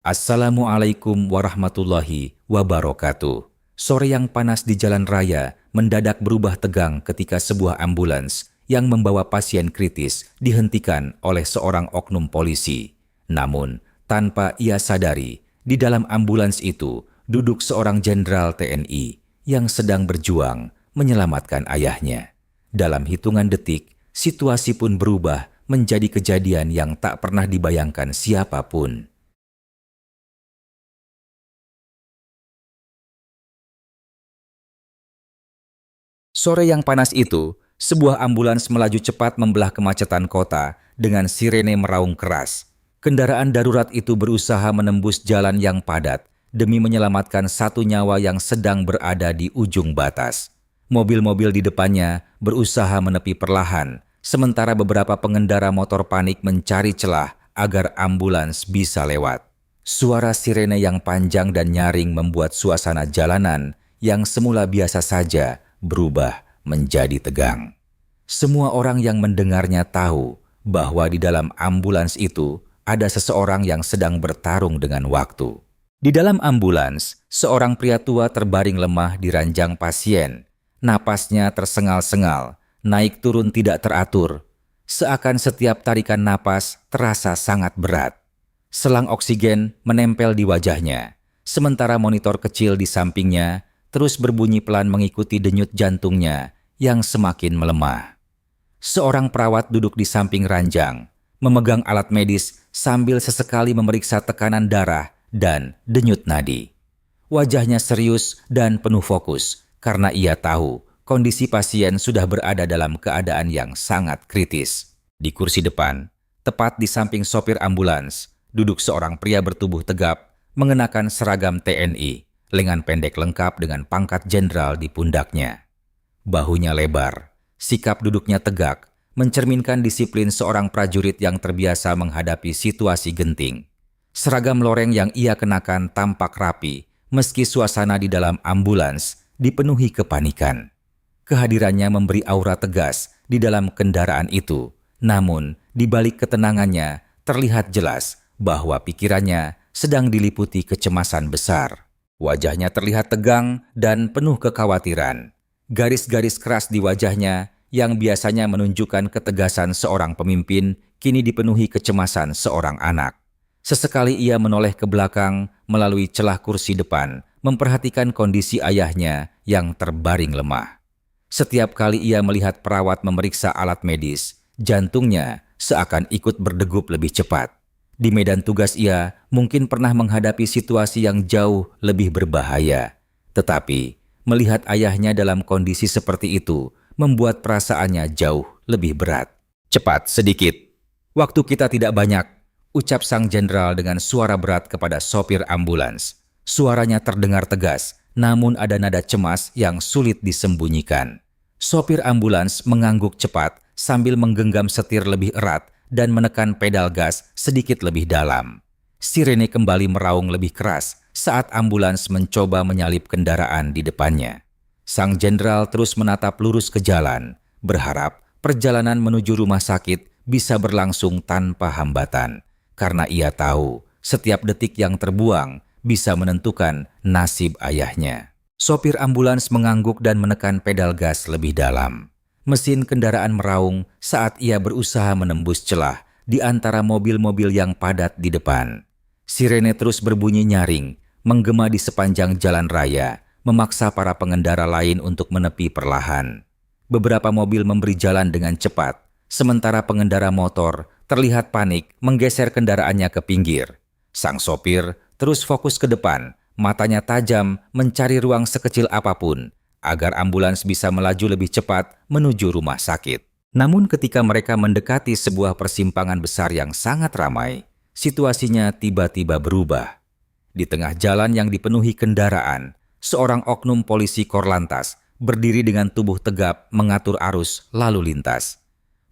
Assalamualaikum warahmatullahi wabarakatuh. Sore yang panas di jalan raya mendadak berubah tegang ketika sebuah ambulans yang membawa pasien kritis dihentikan oleh seorang oknum polisi. Namun, tanpa ia sadari, di dalam ambulans itu duduk seorang jenderal TNI yang sedang berjuang menyelamatkan ayahnya. Dalam hitungan detik, situasi pun berubah menjadi kejadian yang tak pernah dibayangkan siapapun. Sore yang panas itu, sebuah ambulans melaju cepat membelah kemacetan kota dengan sirene meraung keras. Kendaraan darurat itu berusaha menembus jalan yang padat demi menyelamatkan satu nyawa yang sedang berada di ujung batas. Mobil-mobil di depannya berusaha menepi perlahan, sementara beberapa pengendara motor panik mencari celah agar ambulans bisa lewat. Suara sirene yang panjang dan nyaring membuat suasana jalanan yang semula biasa saja berubah menjadi tegang. Semua orang yang mendengarnya tahu bahwa di dalam ambulans itu ada seseorang yang sedang bertarung dengan waktu. Di dalam ambulans, seorang pria tua terbaring lemah di ranjang pasien. Napasnya tersengal-sengal, naik turun tidak teratur. Seakan setiap tarikan napas terasa sangat berat. Selang oksigen menempel di wajahnya, sementara monitor kecil di sampingnya terus berbunyi pelan mengikuti denyut jantungnya yang semakin melemah. Seorang perawat duduk di samping ranjang, memegang alat medis sambil sesekali memeriksa tekanan darah dan denyut nadi. Wajahnya serius dan penuh fokus karena ia tahu kondisi pasien sudah berada dalam keadaan yang sangat kritis. Di kursi depan, tepat di samping sopir ambulans, duduk seorang pria bertubuh tegap mengenakan seragam TNI. Lengan pendek lengkap dengan pangkat jenderal di pundaknya. Bahunya lebar, sikap duduknya tegak, mencerminkan disiplin seorang prajurit yang terbiasa menghadapi situasi genting. Seragam loreng yang ia kenakan tampak rapi, meski suasana di dalam ambulans dipenuhi kepanikan. Kehadirannya memberi aura tegas di dalam kendaraan itu, namun di balik ketenangannya terlihat jelas bahwa pikirannya sedang diliputi kecemasan besar. Wajahnya terlihat tegang dan penuh kekhawatiran. Garis-garis keras di wajahnya yang biasanya menunjukkan ketegasan seorang pemimpin kini dipenuhi kecemasan seorang anak. Sesekali ia menoleh ke belakang melalui celah kursi depan, memperhatikan kondisi ayahnya yang terbaring lemah. Setiap kali ia melihat perawat memeriksa alat medis, jantungnya seakan ikut berdegup lebih cepat. Di medan tugas ia mungkin pernah menghadapi situasi yang jauh lebih berbahaya. Tetapi, melihat ayahnya dalam kondisi seperti itu membuat perasaannya jauh lebih berat. Cepat sedikit. Waktu kita tidak banyak, ucap sang jenderal dengan suara berat kepada sopir ambulans. Suaranya terdengar tegas, namun ada nada cemas yang sulit disembunyikan. Sopir ambulans mengangguk cepat sambil menggenggam setir lebih erat dan menekan pedal gas sedikit lebih dalam. Sirene kembali meraung lebih keras saat ambulans mencoba menyalip kendaraan di depannya. Sang jenderal terus menatap lurus ke jalan, berharap perjalanan menuju rumah sakit bisa berlangsung tanpa hambatan, karena ia tahu setiap detik yang terbuang bisa menentukan nasib ayahnya. Sopir ambulans mengangguk dan menekan pedal gas lebih dalam. Mesin kendaraan meraung saat ia berusaha menembus celah di antara mobil-mobil yang padat di depan. Sirene terus berbunyi nyaring, menggema di sepanjang jalan raya, memaksa para pengendara lain untuk menepi perlahan. Beberapa mobil memberi jalan dengan cepat, sementara pengendara motor terlihat panik menggeser kendaraannya ke pinggir. Sang sopir terus fokus ke depan, matanya tajam mencari ruang sekecil apapun, agar ambulans bisa melaju lebih cepat menuju rumah sakit. Namun ketika mereka mendekati sebuah persimpangan besar yang sangat ramai, situasinya tiba-tiba berubah. Di tengah jalan yang dipenuhi kendaraan, seorang oknum polisi Korlantas berdiri dengan tubuh tegap mengatur arus lalu lintas.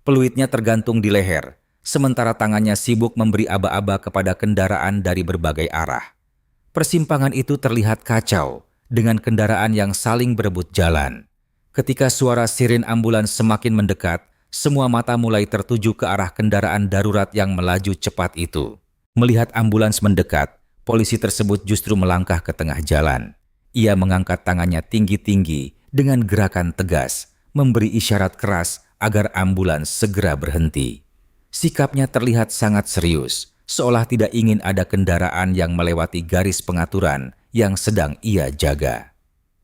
Peluitnya tergantung di leher, sementara tangannya sibuk memberi aba-aba kepada kendaraan dari berbagai arah. Persimpangan itu terlihat kacau, dengan kendaraan yang saling berebut jalan. Ketika suara siren ambulans semakin mendekat, semua mata mulai tertuju ke arah kendaraan darurat yang melaju cepat itu. Melihat ambulans mendekat, polisi tersebut justru melangkah ke tengah jalan. Ia mengangkat tangannya tinggi-tinggi dengan gerakan tegas, memberi isyarat keras agar ambulans segera berhenti. Sikapnya terlihat sangat serius, seolah tidak ingin ada kendaraan yang melewati garis pengaturan yang sedang ia jaga.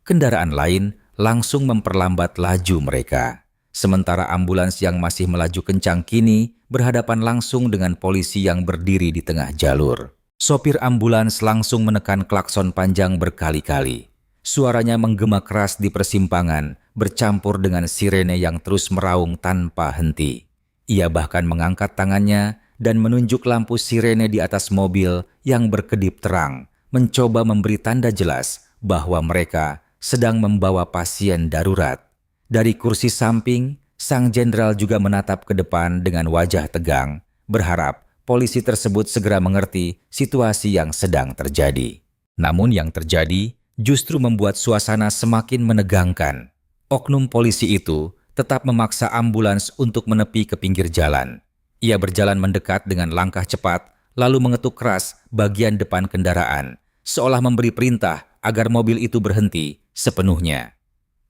Kendaraan lain langsung memperlambat laju mereka. Sementara ambulans yang masih melaju kencang kini berhadapan langsung dengan polisi yang berdiri di tengah jalur. Sopir ambulans langsung menekan klakson panjang berkali-kali. Suaranya menggema keras di persimpangan, bercampur dengan sirene yang terus meraung tanpa henti. Ia bahkan mengangkat tangannya dan menunjuk lampu sirene di atas mobil yang berkedip terang, mencoba memberi tanda jelas bahwa mereka sedang membawa pasien darurat. Dari kursi samping, sang jenderal juga menatap ke depan dengan wajah tegang, berharap polisi tersebut segera mengerti situasi yang sedang terjadi. Namun yang terjadi justru membuat suasana semakin menegangkan. Oknum polisi itu tetap memaksa ambulans untuk menepi ke pinggir jalan. Ia berjalan mendekat dengan langkah cepat, lalu mengetuk keras bagian depan kendaraan, seolah memberi perintah agar mobil itu berhenti sepenuhnya.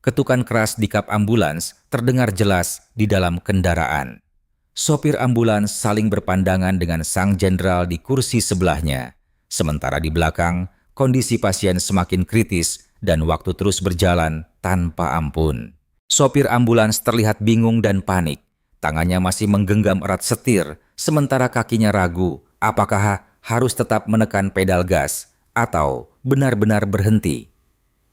Ketukan keras di kap ambulans terdengar jelas di dalam kendaraan. Sopir ambulans saling berpandangan dengan sang jenderal di kursi sebelahnya. Sementara di belakang, kondisi pasien semakin kritis dan waktu terus berjalan tanpa ampun. Sopir ambulans terlihat bingung dan panik. Tangannya masih menggenggam erat setir, sementara kakinya ragu apakah harus tetap menekan pedal gas atau benar-benar berhenti.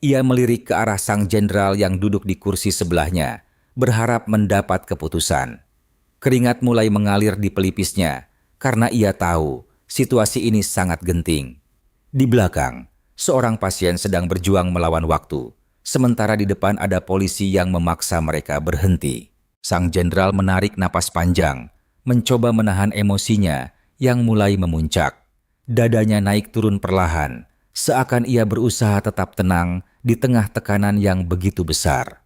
Ia melirik ke arah sang jenderal yang duduk di kursi sebelahnya, berharap mendapat keputusan. Keringat mulai mengalir di pelipisnya karena ia tahu situasi ini sangat genting. Di belakang, seorang pasien sedang berjuang melawan waktu, sementara di depan ada polisi yang memaksa mereka berhenti. Sang jenderal menarik napas panjang, mencoba menahan emosinya yang mulai memuncak. Dadanya naik turun perlahan, seakan ia berusaha tetap tenang di tengah tekanan yang begitu besar.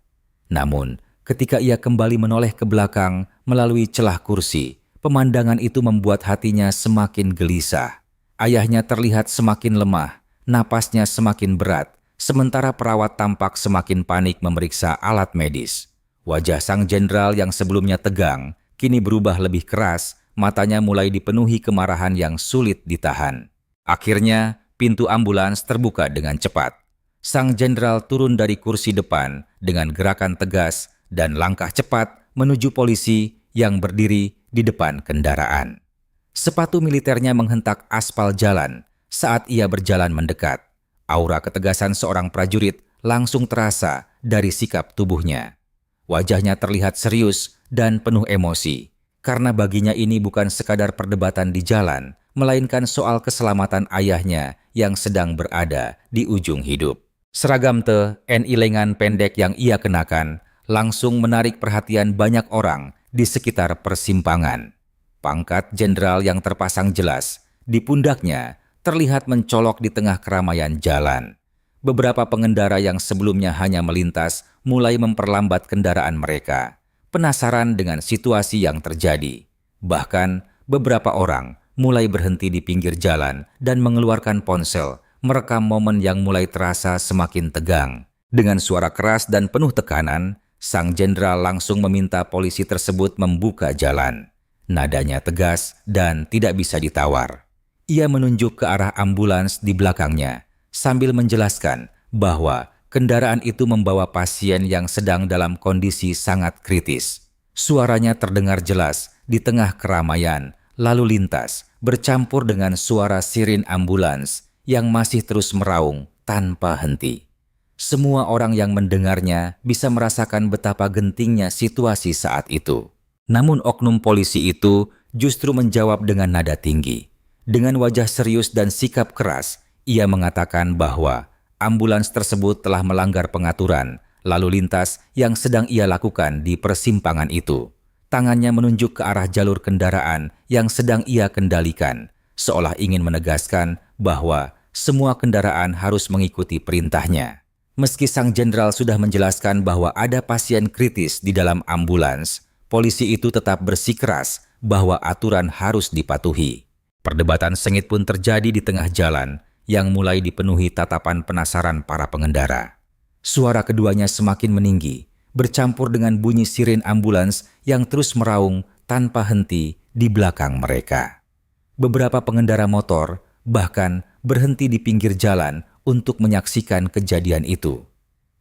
Namun, ketika ia kembali menoleh ke belakang melalui celah kursi, pemandangan itu membuat hatinya semakin gelisah. Ayahnya terlihat semakin lemah, napasnya semakin berat, sementara perawat tampak semakin panik memeriksa alat medis. Wajah sang jenderal yang sebelumnya tegang, kini berubah lebih keras, matanya mulai dipenuhi kemarahan yang sulit ditahan. Akhirnya, pintu ambulans terbuka dengan cepat. Sang jenderal turun dari kursi depan dengan gerakan tegas dan langkah cepat menuju polisi yang berdiri di depan kendaraan. Sepatu militernya menghentak aspal jalan saat ia berjalan mendekat. Aura ketegasan seorang prajurit langsung terasa dari sikap tubuhnya. Wajahnya terlihat serius dan penuh emosi, karena baginya ini bukan sekadar perdebatan di jalan, melainkan soal keselamatan ayahnya yang sedang berada di ujung hidup. Seragam TNI lengan pendek yang ia kenakan langsung menarik perhatian banyak orang di sekitar persimpangan. Pangkat jenderal yang terpasang jelas di pundaknya terlihat mencolok di tengah keramaian jalan. Beberapa pengendara yang sebelumnya hanya melintas mulai memperlambat kendaraan mereka, penasaran dengan situasi yang terjadi. Bahkan, beberapa orang mulai berhenti di pinggir jalan dan mengeluarkan ponsel, merekam momen yang mulai terasa semakin tegang. Dengan suara keras dan penuh tekanan, sang jenderal langsung meminta polisi tersebut membuka jalan. Nadanya tegas dan tidak bisa ditawar. Ia menunjuk ke arah ambulans di belakangnya, sambil menjelaskan bahwa kendaraan itu membawa pasien yang sedang dalam kondisi sangat kritis. Suaranya terdengar jelas di tengah keramaian, lalu lintas, bercampur dengan suara sirin ambulans yang masih terus meraung tanpa henti. Semua orang yang mendengarnya bisa merasakan betapa gentingnya situasi saat itu. Namun oknum polisi itu justru menjawab dengan nada tinggi. Dengan wajah serius dan sikap keras, ia mengatakan bahwa ambulans tersebut telah melanggar pengaturan lalu lintas yang sedang ia lakukan di persimpangan itu. Tangannya menunjuk ke arah jalur kendaraan yang sedang ia kendalikan, seolah ingin menegaskan bahwa semua kendaraan harus mengikuti perintahnya. Meski sang jenderal sudah menjelaskan bahwa ada pasien kritis di dalam ambulans, polisi itu tetap bersikeras bahwa aturan harus dipatuhi. Perdebatan sengit pun terjadi di tengah jalan yang mulai dipenuhi tatapan penasaran para pengendara. Suara keduanya semakin meninggi, bercampur dengan bunyi siren ambulans yang terus meraung tanpa henti di belakang mereka. Beberapa pengendara motor bahkan berhenti di pinggir jalan untuk menyaksikan kejadian itu.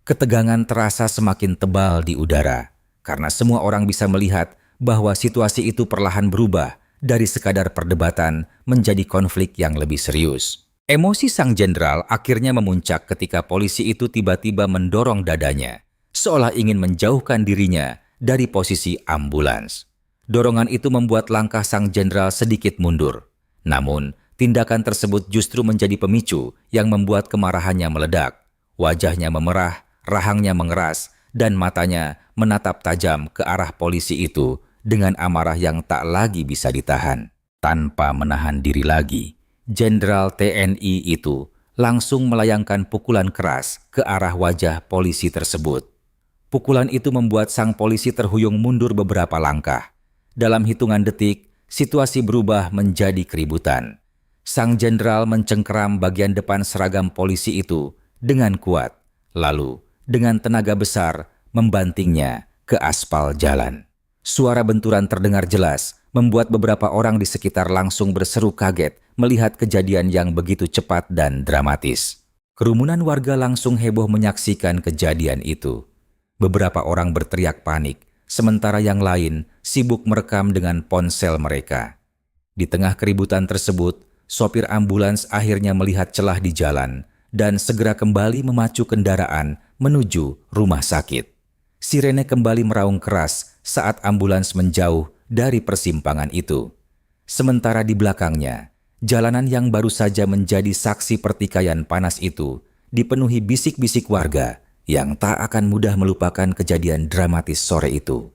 Ketegangan terasa semakin tebal di udara, karena semua orang bisa melihat bahwa situasi itu perlahan berubah dari sekadar perdebatan menjadi konflik yang lebih serius. Emosi sang jenderal akhirnya memuncak ketika polisi itu tiba-tiba mendorong dadanya, seolah ingin menjauhkan dirinya dari posisi ambulans. Dorongan itu membuat langkah sang jenderal sedikit mundur. Namun, tindakan tersebut justru menjadi pemicu yang membuat kemarahannya meledak. Wajahnya memerah, rahangnya mengeras, dan matanya menatap tajam ke arah polisi itu dengan amarah yang tak lagi bisa ditahan. Tanpa menahan diri lagi, Jenderal TNI itu langsung melayangkan pukulan keras ke arah wajah polisi tersebut. Pukulan itu membuat sang polisi terhuyung mundur beberapa langkah. Dalam hitungan detik, situasi berubah menjadi keributan. Sang jenderal mencengkeram bagian depan seragam polisi itu dengan kuat, lalu dengan tenaga besar membantingnya ke aspal jalan. Suara benturan terdengar jelas, membuat beberapa orang di sekitar langsung berseru kaget melihat kejadian yang begitu cepat dan dramatis. Kerumunan warga langsung heboh menyaksikan kejadian itu. Beberapa orang berteriak panik, sementara yang lain sibuk merekam dengan ponsel mereka. Di tengah keributan tersebut, sopir ambulans akhirnya melihat celah di jalan dan segera kembali memacu kendaraan menuju rumah sakit. Sirene kembali meraung keras saat ambulans menjauh dari persimpangan itu. Sementara di belakangnya, jalanan yang baru saja menjadi saksi pertikaian panas itu dipenuhi bisik-bisik warga yang tak akan mudah melupakan kejadian dramatis sore itu.